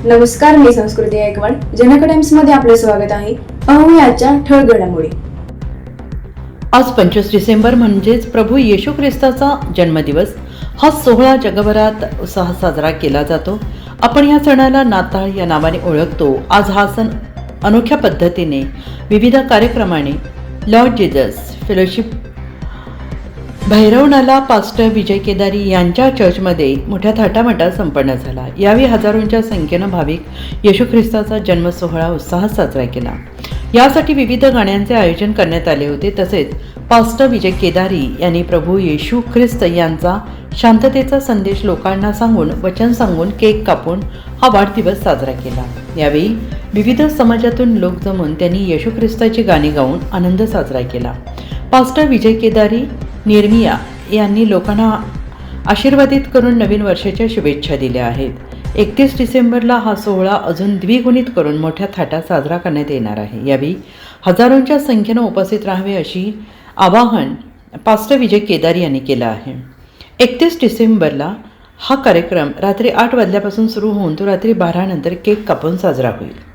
नमस्कार, मी संस्कृती गायकवाड. जनक टाइम्स मध्ये आपलं स्वागत आहे. पाहूया आजच्या ठळक घडामोडी. आज 25 डिसेंबर म्हणजेच प्रभू येशू ख्रिस्ताचा जन्मदिवस. हा सोहळा जगभरात उत्साहात साजरा केला जातो. आपण या सणाला नाताळ या नावाने ओळखतो. आज हा सण अनोख्या पद्धतीने विविध कार्यक्रमाने लॉर्ड जीजस फेलोशिप भैरवनाला पास्टर विजय केदारी यांच्या चर्चमध्ये मोठ्या थाटामाटात संपन्न झाला. यावेळी हजारोंच्या संख्येनं भाविक येशू ख्रिस्ताचा जन्म सोहळा उत्साहात साजरा केला. यासाठी विविध गाण्यांचे आयोजन करण्यात आले होते. तसेच पास्टर विजय केदारी यांनी प्रभू येशू ख्रिस्त यांचा शांततेचा संदेश लोकांना सांगून वचन सांगून केक कापून हा वाढदिवस साजरा केला. यावेळी विविध समाजातून लोक जमून त्यांनी येशू ख्रिस्ताची गाणी गाऊन आनंद साजरा केला. पास्टर विजय केदारी निर्मिया यांनी लोकांना आशीर्वादित करून नवीन वर्षाच्या शुभेच्छा दिल्या आहेत. 31 डिसेंबरला हा सोहळा अजून द्विगुणित करून मोठ्या थाटात साजरा करण्यात येणार आहे. यावेळी हजारोंच्या संख्येनं उपस्थित राहावे अशी आवाहन पास्टर विजय केदारी यांनी केलं आहे. 31 डिसेंबरला हा कार्यक्रम रात्री 8 वाजल्यापासून सुरू होऊन तो रात्री 12 नंतर केक कापून साजरा होईल.